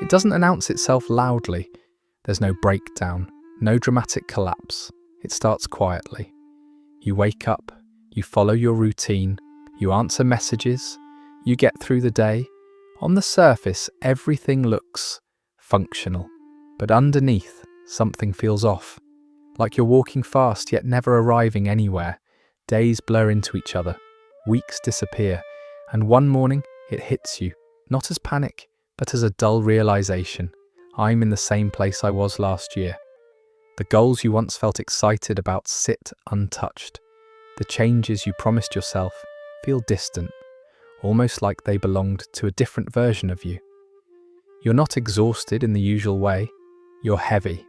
It doesn't announce itself loudly. There's no breakdown, no dramatic collapse. It starts quietly. You wake up, you follow your routine, you answer messages, you get through the day. On the surface, everything looks functional, but underneath, something feels off. Like you're walking fast yet never arriving anywhere. Days blur into each other, weeks disappear, and one morning it hits you, not as panic, but as a dull realization. I'm in the same place I was last year. The goals you once felt excited about sit untouched. The changes you promised yourself feel distant, almost like they belonged to a different version of you. You're not exhausted in the usual way, you're heavy,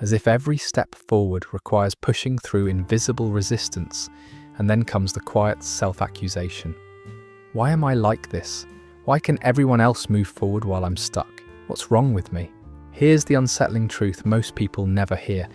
as if every step forward requires pushing through invisible resistance, and then comes the quiet self-accusation. Why am I like this? Why can everyone else move forward while I'm stuck? What's wrong with me? Here's the unsettling truth most people never hear.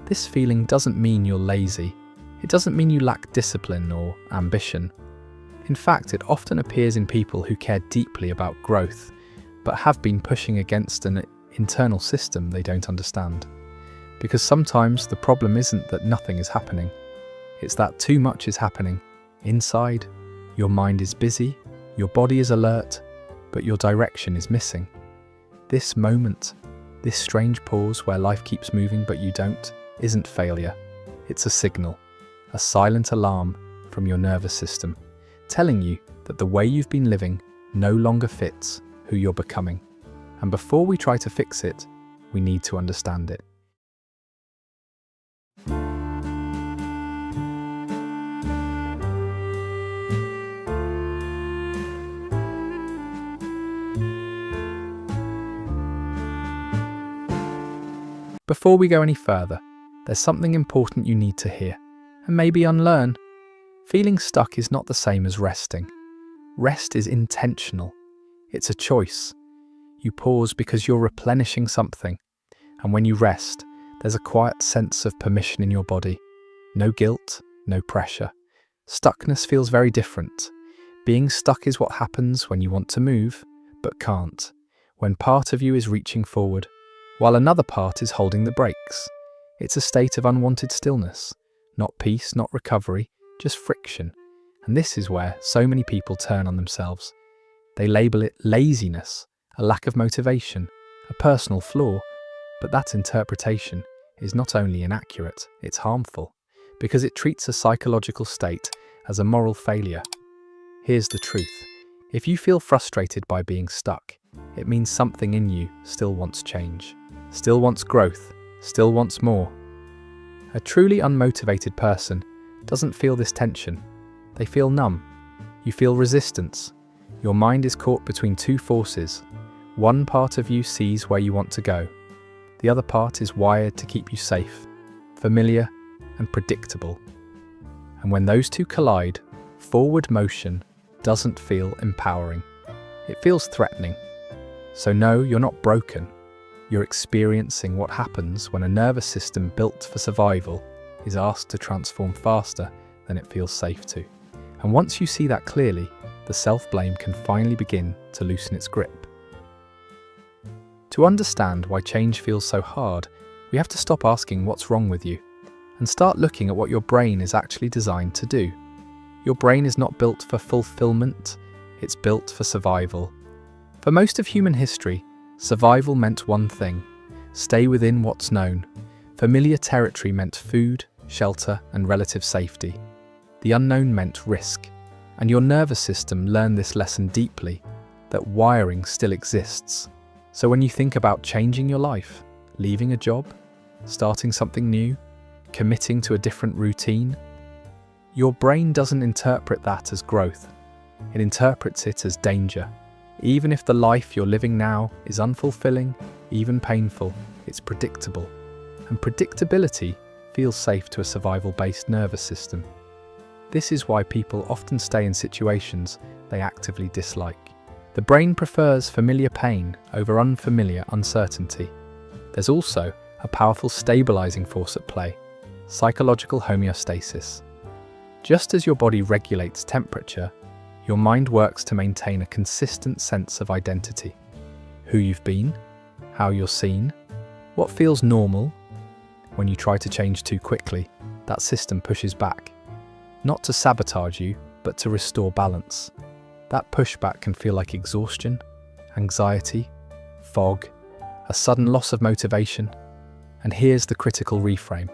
This feeling doesn't mean you're lazy. It doesn't mean you lack discipline or ambition. In fact, it often appears in people who care deeply about growth, but have been pushing against an internal system they don't understand. Because sometimes the problem isn't that nothing is happening. It's that too much is happening. Inside, your mind is busy, your body is alert, but your direction is missing. This moment, this strange pause where life keeps moving but you don't, isn't failure. It's a signal, a silent alarm from your nervous system, telling you that the way you've been living no longer fits who you're becoming. And before we try to fix it, we need to understand it. Before we go any further, there's something important you need to hear, and maybe unlearn. Feeling stuck is not the same as resting. Rest is intentional. It's a choice. You pause because you're replenishing something, and when you rest, there's a quiet sense of permission in your body. No guilt, no pressure. Stuckness feels very different. Being stuck is what happens when you want to move, but can't. When part of you is reaching forward, while another part is holding the brakes. It's a state of unwanted stillness, not peace, not recovery, just friction. And this is where so many people turn on themselves. They label it laziness, a lack of motivation, a personal flaw, but that interpretation is not only inaccurate, it's harmful, because it treats a psychological state as a moral failure. Here's the truth. If you feel frustrated by being stuck, it means something in you still wants change. Still wants growth, still wants more. A truly unmotivated person doesn't feel this tension. They feel numb. You feel resistance. Your mind is caught between two forces. One part of you sees where you want to go. The other part is wired to keep you safe, familiar, and predictable. And when those two collide, forward motion doesn't feel empowering. It feels threatening. So no, you're not broken. You're experiencing what happens when a nervous system built for survival is asked to transform faster than it feels safe to. And once you see that clearly, the self-blame can finally begin to loosen its grip. To understand why change feels so hard, we have to stop asking what's wrong with you and start looking at what your brain is actually designed to do. Your brain is not built for fulfillment, it's built for survival. For most of human history, survival meant one thing: stay within what's known. Familiar territory meant food, shelter, and relative safety. The unknown meant risk, and your nervous system learned this lesson deeply, that wiring still exists. So when you think about changing your life, leaving a job, starting something new, committing to a different routine, your brain doesn't interpret that as growth. It interprets it as danger. Even if the life you're living now is unfulfilling, even painful, it's predictable. And predictability feels safe to a survival-based nervous system. This is why people often stay in situations they actively dislike. The brain prefers familiar pain over unfamiliar uncertainty. There's also a powerful stabilizing force at play: psychological homeostasis. Just as your body regulates temperature, your mind works to maintain a consistent sense of identity. who you've been, how you're seen, what feels normal. When you try to change too quickly, that system pushes back. Not to sabotage you, but to restore balance. That pushback can feel like exhaustion, anxiety, fog, a sudden loss of motivation. And here's the critical reframe.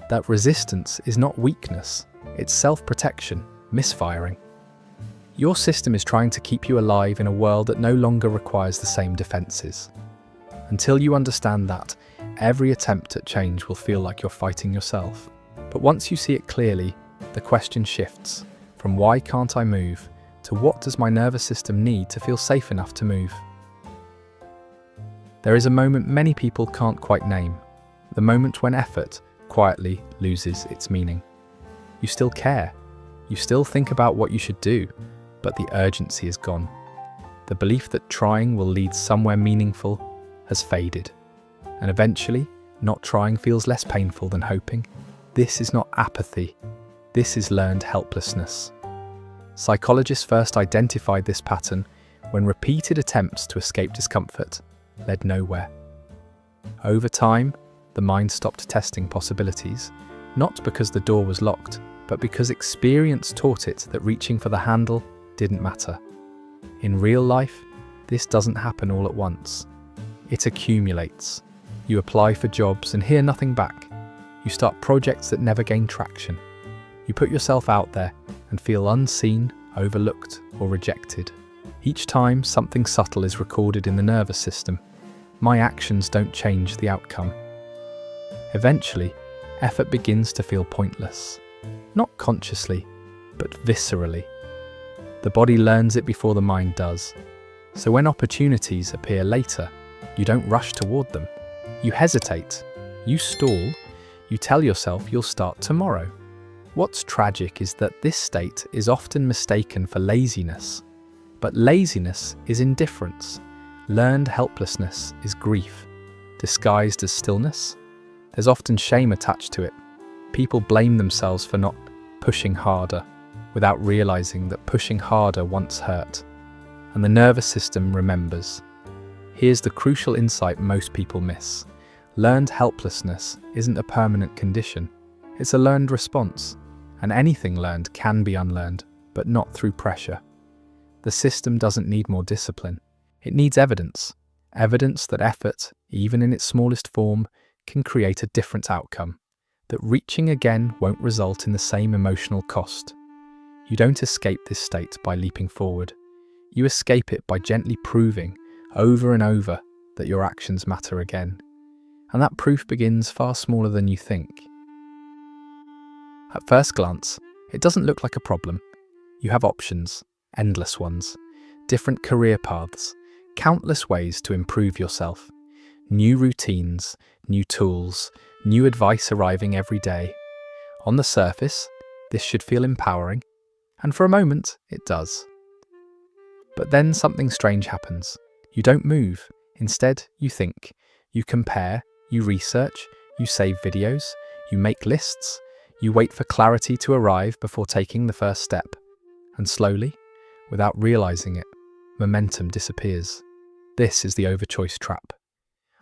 That resistance is not weakness, it's self-protection, misfiring. Your system is trying to keep you alive in a world that no longer requires the same defenses. Until you understand that, every attempt at change will feel like you're fighting yourself. But once you see it clearly, the question shifts from why can't I move to what does my nervous system need to feel safe enough to move? There is a moment many people can't quite name, the moment when effort quietly loses its meaning. You still care, you still think about what you should do, but the urgency is gone. The belief that trying will lead somewhere meaningful has faded, and eventually, not trying feels less painful than hoping. This is not apathy, this is learned helplessness. Psychologists first identified this pattern when repeated attempts to escape discomfort led nowhere. Over time, the mind stopped testing possibilities, not because the door was locked, but because experience taught it that reaching for the handle didn't matter. In real life, this doesn't happen all at once. It accumulates. You apply for jobs and hear nothing back. You start projects that never gain traction. You put yourself out there and feel unseen, overlooked, or rejected. Each time, something subtle is recorded in the nervous system. My actions don't change the outcome. Eventually, effort begins to feel pointless. Not consciously, but viscerally. The body learns it before the mind does. So when opportunities appear later, you don't rush toward them. You hesitate. You stall. You tell yourself you'll start tomorrow. What's tragic is that this state is often mistaken for laziness. But laziness is indifference. Learned helplessness is grief, disguised as stillness. There's often shame attached to it. People blame themselves for not pushing harder, without realizing that pushing harder once hurt. And the nervous system remembers. Here's the crucial insight most people miss. Learned helplessness isn't a permanent condition. It's a learned response. And anything learned can be unlearned, but not through pressure. The system doesn't need more discipline. It needs evidence. Evidence that effort, even in its smallest form, can create a different outcome. That reaching again won't result in the same emotional cost. You don't escape this state by leaping forward. You escape it by gently proving, over and over, that your actions matter again. And that proof begins far smaller than you think. At first glance, it doesn't look like a problem. You have options, endless ones, different career paths, countless ways to improve yourself, new routines, new tools, new advice arriving every day. On the surface, this should feel empowering, and for a moment, it does. But then something strange happens. You don't move. Instead, you think. You compare, you research, you save videos, you make lists, you wait for clarity to arrive before taking the first step. And slowly, without realizing it, momentum disappears. This is the overchoice trap.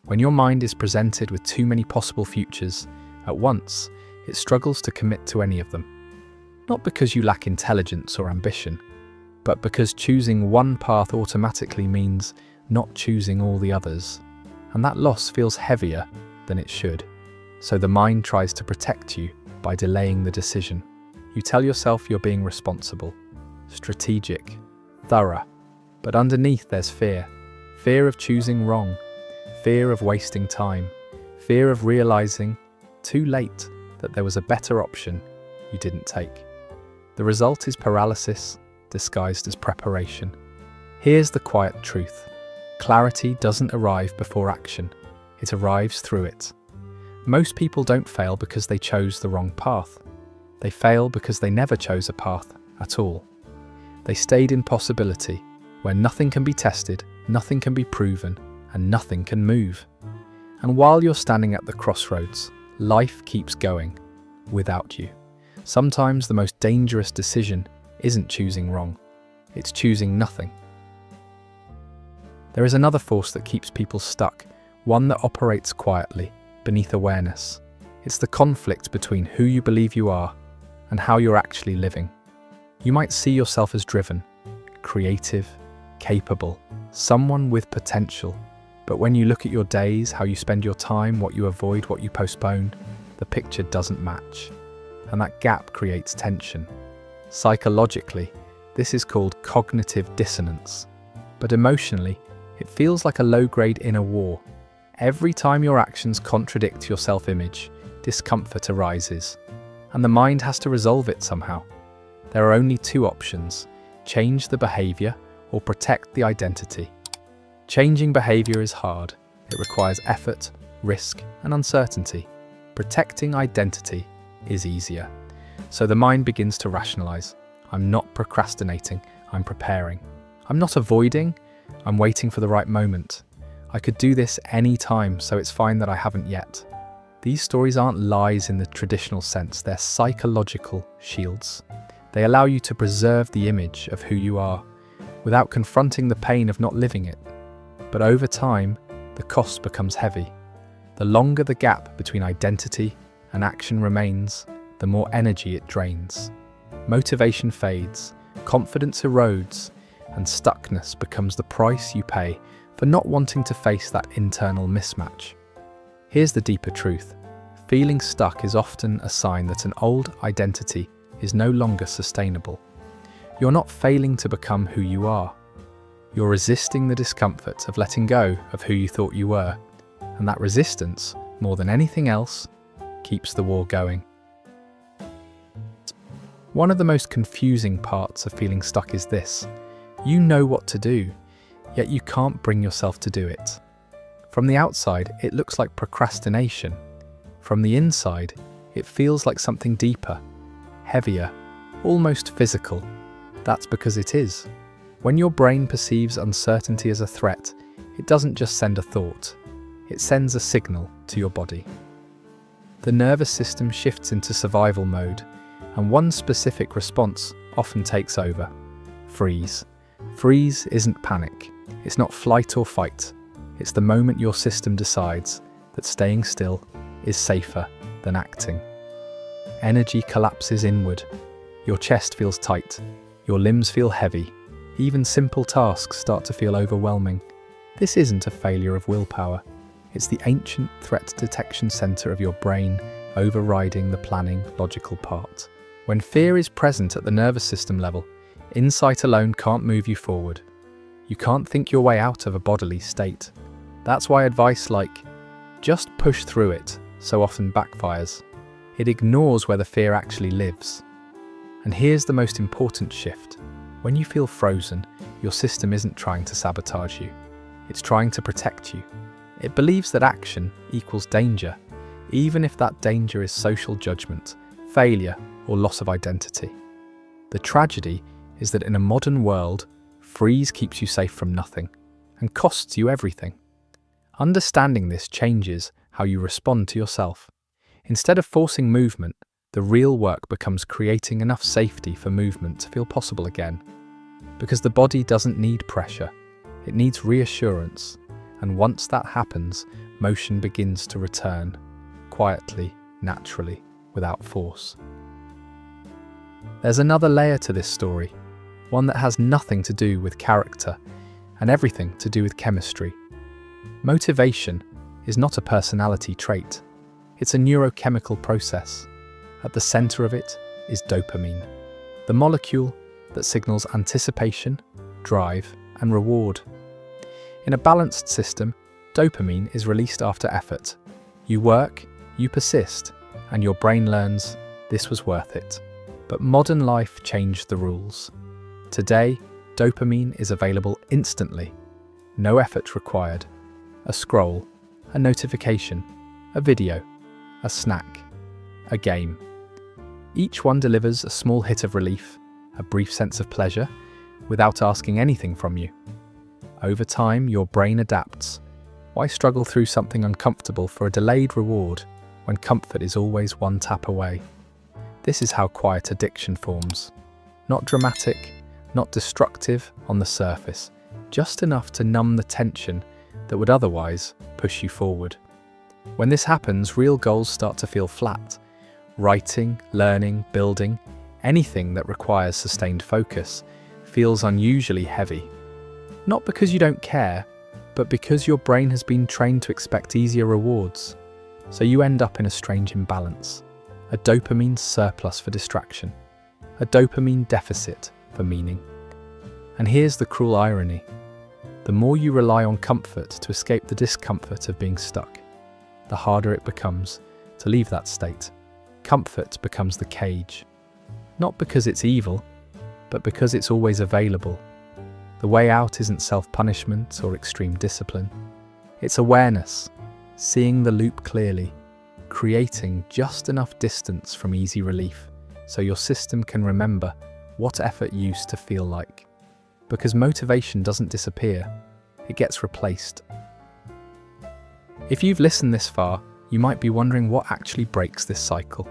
When your mind is presented with too many possible futures at once, it struggles to commit to any of them. Not because you lack intelligence or ambition, but because choosing one path automatically means not choosing all the others. And that loss feels heavier than it should. So the mind tries to protect you by delaying the decision. You tell yourself you're being responsible, strategic, thorough, but underneath there's fear. Fear of choosing wrong, fear of wasting time, fear of realizing, too late, that there was a better option you didn't take. The result is paralysis, disguised as preparation. Here's the quiet truth. Clarity doesn't arrive before action. It arrives through it. Most people don't fail because they chose the wrong path. They fail because they never chose a path at all. They stayed in possibility, where nothing can be tested, nothing can be proven, and nothing can move. And while you're standing at the crossroads, life keeps going without you. Sometimes the most dangerous decision isn't choosing wrong, it's choosing nothing. There is another force that keeps people stuck, one that operates quietly, beneath awareness. It's the conflict between who you believe you are and how you're actually living. You might see yourself as driven, creative, capable, someone with potential. But when you look at your days, how you spend your time, what you avoid, what you postpone, the picture doesn't match. And that gap creates tension. Psychologically, this is called cognitive dissonance. But emotionally, it feels like a low-grade inner war. Every time your actions contradict your self-image, discomfort arises. And the mind has to resolve it somehow. There are only two options: change the behavior or protect the identity. Changing behavior is hard. It requires effort, risk, and uncertainty. Protecting identity is easier. So the mind begins to rationalize. I'm not procrastinating, I'm preparing. I'm not avoiding, I'm waiting for the right moment. I could do this any time, so it's fine that I haven't yet. These stories aren't lies in the traditional sense, they're psychological shields. They allow you to preserve the image of who you are, without confronting the pain of not living it. But over time, the cost becomes heavy. The longer the gap between identity and action remains, the more energy it drains. Motivation fades, confidence erodes, and stuckness becomes the price you pay for not wanting to face that internal mismatch. Here's the deeper truth. Feeling stuck is often a sign that an old identity is no longer sustainable. You're not failing to become who you are. You're resisting the discomfort of letting go of who you thought you were. And that resistance, more than anything else, keeps the war going. One of the most confusing parts of feeling stuck is this. You know what to do, yet you can't bring yourself to do it. From the outside, it looks like procrastination. From the inside, it feels like something deeper, heavier, almost physical. That's because it is. When your brain perceives uncertainty as a threat, it doesn't just send a thought, it sends a signal to your body. The nervous system shifts into survival mode, and one specific response often takes over: freeze. Freeze isn't panic, it's not flight or fight, it's the moment your system decides that staying still is safer than acting. Energy collapses inward, your chest feels tight, your limbs feel heavy, even simple tasks start to feel overwhelming. This isn't a failure of willpower, it's the ancient threat detection center of your brain overriding the planning, logical part. When fear is present at the nervous system level, insight alone can't move you forward. You can't think your way out of a bodily state. That's why advice like, just push through it, so often backfires. It ignores where the fear actually lives. And here's the most important shift. When you feel frozen, your system isn't trying to sabotage you. It's trying to protect you. It believes that action equals danger, even if that danger is social judgment, failure, or loss of identity. The tragedy is that in a modern world, freeze keeps you safe from nothing and costs you everything. Understanding this changes how you respond to yourself. Instead of forcing movement, the real work becomes creating enough safety for movement to feel possible again. Because the body doesn't need pressure, it needs reassurance, and once that happens, motion begins to return, quietly, naturally, without force. There's another layer to this story, one that has nothing to do with character and everything to do with chemistry. Motivation is not a personality trait, it's a neurochemical process. At the center of it is dopamine, the molecule that signals anticipation, drive, and reward. In a balanced system, dopamine is released after effort. You work, you persist, and your brain learns this was worth it. But modern life changed the rules. Today, dopamine is available instantly. No effort required. A scroll, a notification, a video, a snack, a game. Each one delivers a small hit of relief, a brief sense of pleasure, without asking anything from you. Over time, your brain adapts. Why struggle through something uncomfortable for a delayed reward when comfort is always one tap away? This is how quiet addiction forms. Not dramatic, not destructive on the surface, just enough to numb the tension that would otherwise push you forward. When this happens, real goals start to feel flat. Writing, learning, building, anything that requires sustained focus feels unusually heavy. Not because you don't care, but because your brain has been trained to expect easier rewards. So you end up in a strange imbalance. A dopamine surplus for distraction. A dopamine deficit for meaning. And here's the cruel irony. The more you rely on comfort to escape the discomfort of being stuck, the harder it becomes to leave that state. Comfort becomes the cage. Not because it's evil, but because it's always available. The way out isn't self-punishment or extreme discipline. It's awareness, seeing the loop clearly, creating just enough distance from easy relief so your system can remember what effort used to feel like. Because motivation doesn't disappear, it gets replaced. If you've listened this far, you might be wondering what actually breaks this cycle.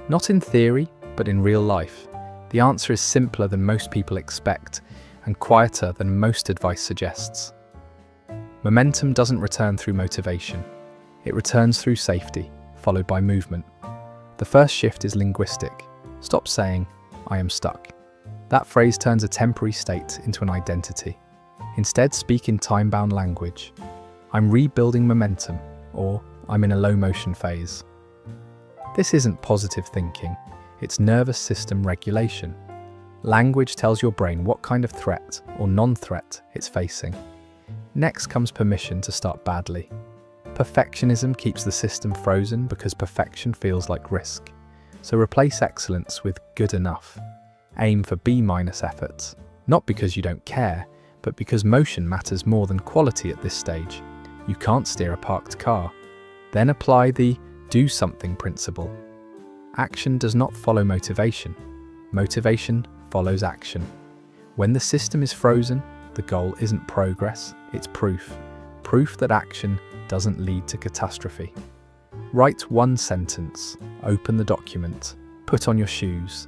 Not in theory, but in real life. The answer is simpler than most people expect and quieter than most advice suggests. Momentum doesn't return through motivation. It returns through safety, followed by movement. The first shift is linguistic. Stop saying, "I am stuck." That phrase turns a temporary state into an identity. Instead, speak in time-bound language. "I'm rebuilding momentum," or "I'm in a low-motion phase." This isn't positive thinking, it's nervous system regulation. Language tells your brain what kind of threat or non-threat it's facing. Next comes permission to start badly. Perfectionism keeps the system frozen because perfection feels like risk. So replace excellence with good enough. Aim for B- efforts, not because you don't care, but because motion matters more than quality at this stage. You can't steer a parked car. Then apply the do something principle. Action does not follow motivation. Motivation follows action. When the system is frozen, the goal isn't progress, it's proof. Proof that action doesn't lead to catastrophe. Write one sentence, open the document, put on your shoes.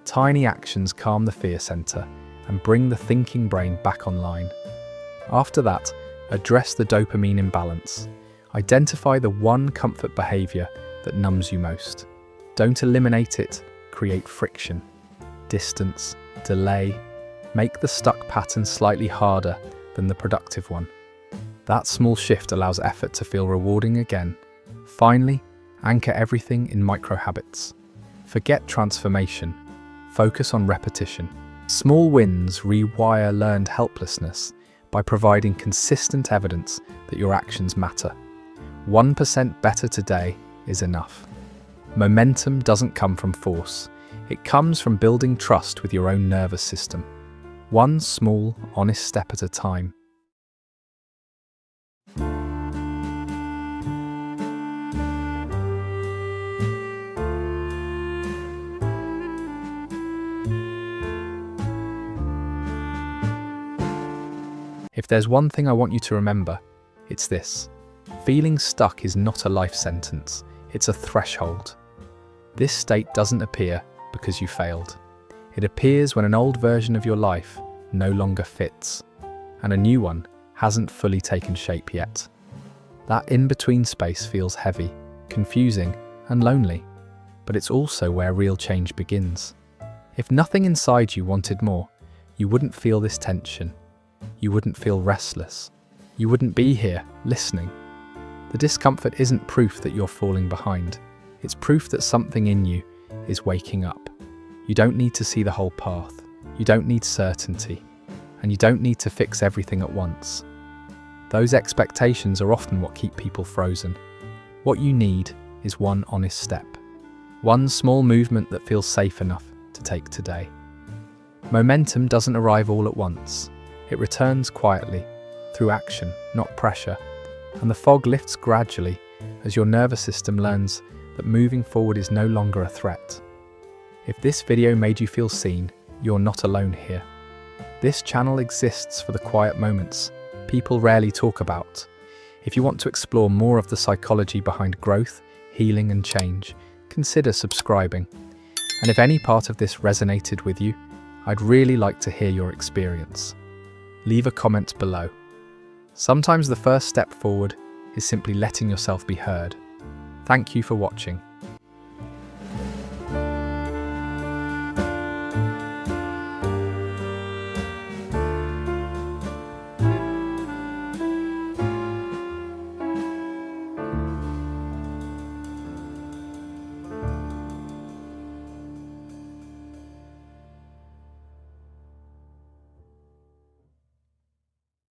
Tiny actions calm the fear center and bring the thinking brain back online. After that, address the dopamine imbalance. Identify the one comfort behavior that numbs you most. Don't eliminate it, create friction. Distance, delay, make the stuck pattern slightly harder than the productive one. That small shift allows effort to feel rewarding again. Finally, anchor everything in micro habits. Forget transformation. Focus on repetition. Small wins rewire learned helplessness by providing consistent evidence that your actions matter. 1% better today is enough. Momentum doesn't come from force. It comes from building trust with your own nervous system. One small, honest step at a time. If there's one thing I want you to remember, it's this. Feeling stuck is not a life sentence, it's a threshold. This state doesn't appear because you failed. It appears when an old version of your life no longer fits, and a new one hasn't fully taken shape yet. That in-between space feels heavy, confusing, and lonely, but it's also where real change begins. If nothing inside you wanted more, you wouldn't feel this tension. You wouldn't feel restless. You wouldn't be here, listening. The discomfort isn't proof that you're falling behind. It's proof that something in you is waking up. You don't need to see the whole path. You don't need certainty. And you don't need to fix everything at once. Those expectations are often what keep people frozen. What you need is one honest step. One small movement that feels safe enough to take today. Momentum doesn't arrive all at once. It returns quietly, through action, not pressure, and the fog lifts gradually as your nervous system learns that moving forward is no longer a threat. If this video made you feel seen, you're not alone here. This channel exists for the quiet moments people rarely talk about. If you want to explore more of the psychology behind growth, healing, and change, consider subscribing. And if any part of this resonated with you, I'd really like to hear your experience. leave a comment below. Sometimes the first step forward is simply letting yourself be heard. Thank you for watching.